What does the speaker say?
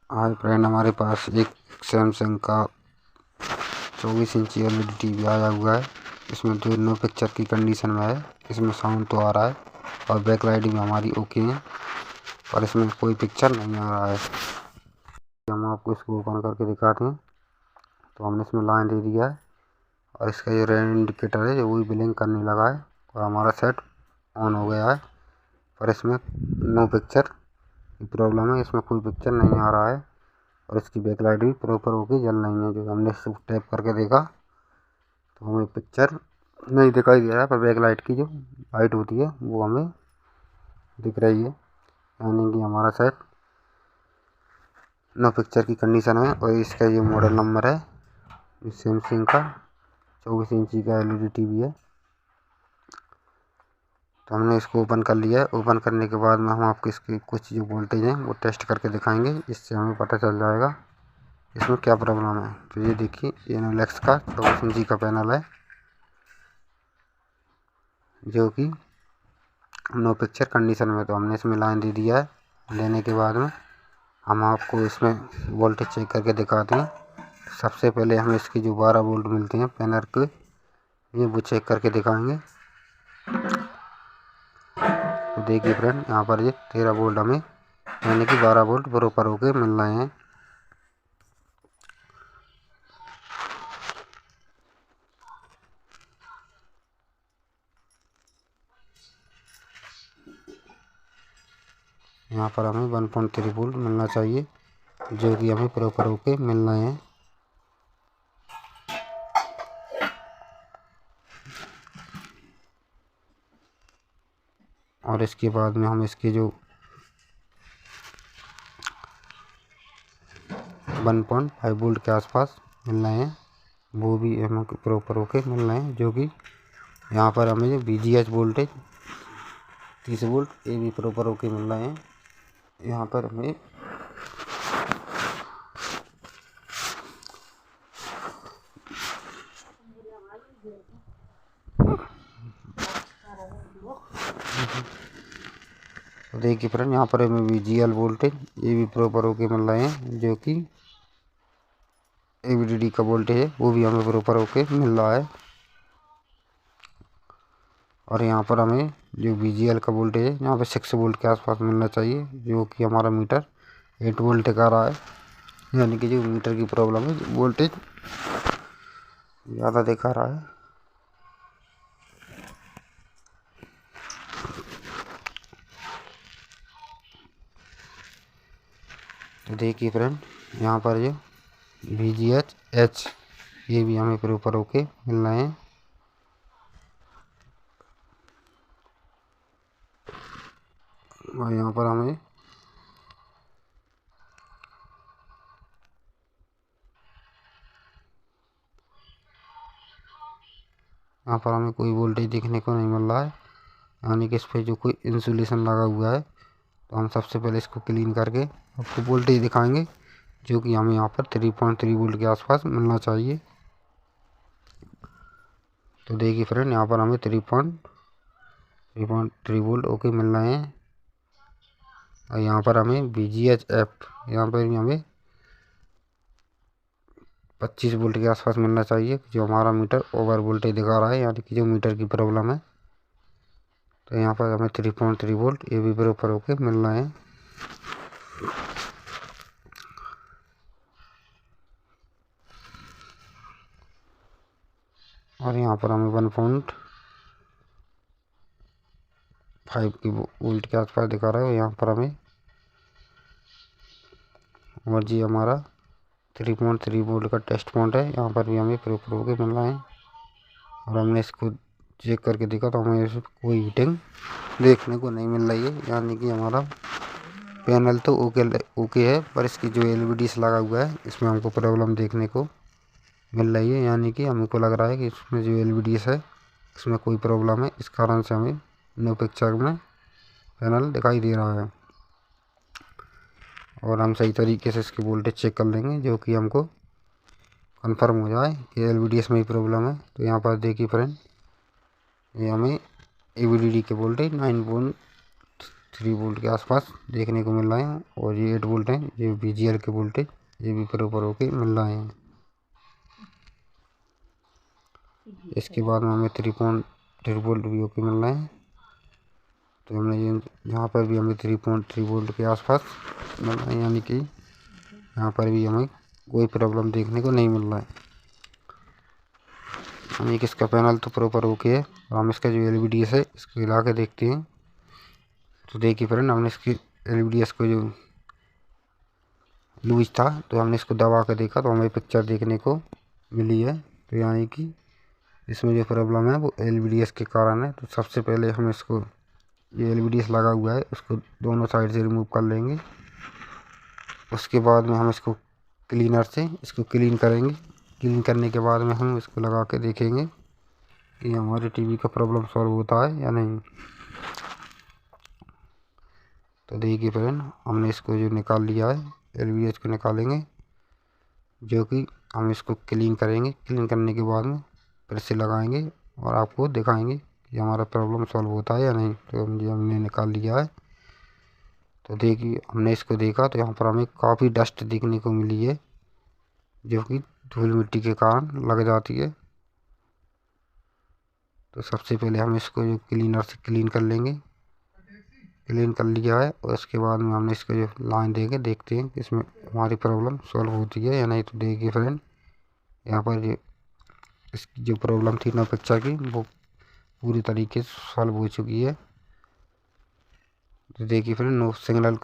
Hi friend, हमारे पास एक Samsung का 24 इंची एलईडी टीवी आया हुआ है। इसमें दोनों पिक्चर की कंडीशन में है। इसमें साउंड तो आ रहा है और बैक लाइट भी हमारी ओके है, और इसमें कोई पिक्चर नहीं आ रहा है। हम आपको इसको ओपन करके दिखाते हैं। तो हमने इसमें लाइन दे दिया है और इसका जो रेड इंडिकेटर है वही ब्लिंक करने लगा है और हमारा सेट ऑन हो गया है। पर इसमें नो पिक्चर की प्रॉब्लम है, इसमें कोई पिक्चर नहीं आ रहा है और इसकी बैक लाइट भी प्रॉपर होके जल रही है। जो हमने इसको टैप करके देखा तो हमें पिक्चर नहीं दिखाई दे रहा है, पर बैक लाइट की जो लाइट होती है वो हमें दिख रही है, यानी कि हमारा सेट नो पिक्चर की कंडीशन है। और इसका ये मॉडल नंबर है, सैमसंग का 24 इंची का एलईडी टीवी है। तो हमने इसको ओपन कर लिया है। ओपन करने के बाद में हम आपको इसकी कुछ जो वोल्टेज हैं वो टेस्ट करके दिखाएंगे, इससे हमें पता चल जाएगा इसमें क्या प्रॉब्लम है। तो ये देखिए, ये इनोलेक्स का 24 इंची का पैनल है जो कि नो पिक्चर कंडीशन में। तो हमने इसमें लाइन दे दिया है। लेने के बाद में हम आपको इसमें वोल्टेज चेक करके दिखाते हैं। सबसे पहले हम इसकी जो 12 वोल्ट मिलते हैं पैनल के, ये वो चेक करके दिखाएंगे। तो देखिए फ्रेंड, यहाँ पर ये 13 वोल्ट हमें यानी कि 12 वोल्ट बराबर होके मिल रहे हैं। यहाँ पर हमें 1.3 वोल्ट मिलना चाहिए, जो कि हमें प्रॉपर होके मिल रहे हैं। और इसके बाद में हम इसके जो 1.5 वोल्ट के आसपास मिल रहे हैं वो भी हमें प्रॉपर होके मिल रहे हैं, जो कि यहाँ पर हमें जो VGH वोल्टेज 30 वोल्ट ये भी प्रॉपर होके मिल रहे हैं। यहाँ पर हमें तो देखिए फ्रेंड, यहाँ पर हमें VGL वोल्टेज ये भी प्रॉपर होके मिल रहे हैं, जो कि AVDD का वोल्टेज है वो भी हमें प्रॉपर होके मिल रहा है। और यहाँ पर हमें जो VGL का वोल्टेज है यहाँ पे 6 वोल्ट के आसपास मिलना चाहिए, जो कि हमारा मीटर 8 वोल्ट का रहा है, यानी कि जो मीटर की प्रॉब्लम है, वोल्टेज ज़्यादा दिखा रहा है। तो देखिए फ्रेंड, यहाँ पर ये VGH ये भी हमें प्रॉपर होके मिल रहे हैं। और यहाँ पर हमें कोई वोल्टेज देखने को नहीं मिल रहा है, यानी कि इस पर जो कोई इंसुलेशन लगा हुआ है। तो हम सबसे पहले इसको क्लीन करके आपको वोल्टेज दिखाएंगे, जो कि हमें यहाँ पर 3.3 वोल्ट के आसपास मिलना चाहिए। तो देखिए फ्रेंड, यहाँ पर हमें 3.3 वोल्ट ओके मिल रहे हैं। और यहाँ पर हमें VGHF यहाँ पर भी हमें 25 वोल्ट के आसपास मिलना चाहिए, जो हमारा मीटर ओवर वोल्टेज दिखा रहा है, यानी कि जो मीटर की प्रॉब्लम है। तो यहाँ पर हमें 3.3 वोल्ट ये भी बराबर होके मिल रहे हैं। और यहाँ पर हमें 1.5 की वोल्ट के आसपास दिखा रहा है। यहाँ पर हमें और जी हमारा 3.3 वोल्ट का टेस्ट पॉइंट है, यहाँ पर भी हमें प्रॉपर होके मिल रहा है। और हमने इसको चेक करके देखा तो हमें इसमें कोई हीटिंग देखने को नहीं मिल रही है, यानी कि हमारा पैनल तो ओके है, पर इसकी जो LVDs लगा हुआ है इसमें हमको प्रॉब्लम देखने को मिल रही है। यानी कि हमको लग रहा है कि इसमें जो LVDs है इसमें कोई प्रॉब्लम है, इस कारण से हमें नो पिक्चर में पैनल दिखाई दे रहा है। और हम सही तरीके से इसकी वोल्टेज चेक कर लेंगे, जो कि हमको कंफर्म हो जाए कि LVDs में ही प्रॉब्लम है। तो यहाँ पर देखिए फ्रेंड, ये हमें AVDD के वोल्टेज 3 वोल्ट के आसपास देखने को मिल रहे हैं और ये 8 वोल्ट हैं। ये VGL के वोल्टेज ये भी प्रॉपर होके मिल रहे हैं। इसके बाद में हमें 3.3 वोल्ट भी होके मिल रहे हैं। तो हमने यहाँ पर भी हमें 3.3 वोल्ट के आसपास मिल रहे हैं, यानी कि यहाँ पर भी हमें कोई प्रॉब्लम देखने को नहीं मिल रहा है। हम एक इसका पैनल तो प्रॉपर ओके है और हम इसका जो LVDS है इसको हिला के देखते हैं। तो देखिए फ्रेंड, हमने इसकी LVDS को जो लूज था तो हमने इसको दबा के देखा तो हमें पिक्चर देखने को मिली है। तो यानी कि इसमें जो प्रॉब्लम है वो LVDS के कारण है। तो सबसे पहले हम इसको ये LVDS लगा हुआ है उसको दोनों साइड से रिमूव कर लेंगे। उसके बाद में हम इसको क्लीनर से इसको क्लीन करेंगे। क्लीन करने के बाद में हम इसको लगा के देखेंगे कि हमारे टीवी का प्रॉब्लम सॉल्व होता है या नहीं। तो देखिए फ्रेंड, हमने इसको जो निकाल लिया है LVDS को निकालेंगे, जो कि हम इसको क्लीन करेंगे। क्लीन करने के बाद में फिर से लगाएंगे और आपको दिखाएंगे कि हमारा प्रॉब्लम सॉल्व होता है या नहीं। तो हमने निकाल लिया है। तो देखिए, हमने इसको देखा तो यहाँ पर हमें काफ़ी डस्ट देखने को मिली है, जो कि धूल मिट्टी के कारण लग जाती है। तो सबसे पहले हम इसको जो क्लीनर से क्लीन कर लेंगे। क्लीन कर लिया है और उसके बाद में हमने इसको जो लाइन देंगे, देखते हैं कि इसमें हमारी प्रॉब्लम सॉल्व होती है या नहीं। तो देखिए फ्रेंड, यहाँ पर ये इसकी जो प्रॉब्लम थी ना पिक्चर की वो पूरी तरीके से सॉल्व हो चुकी है। तो देखिए फ्रेंड, नो सिग्नल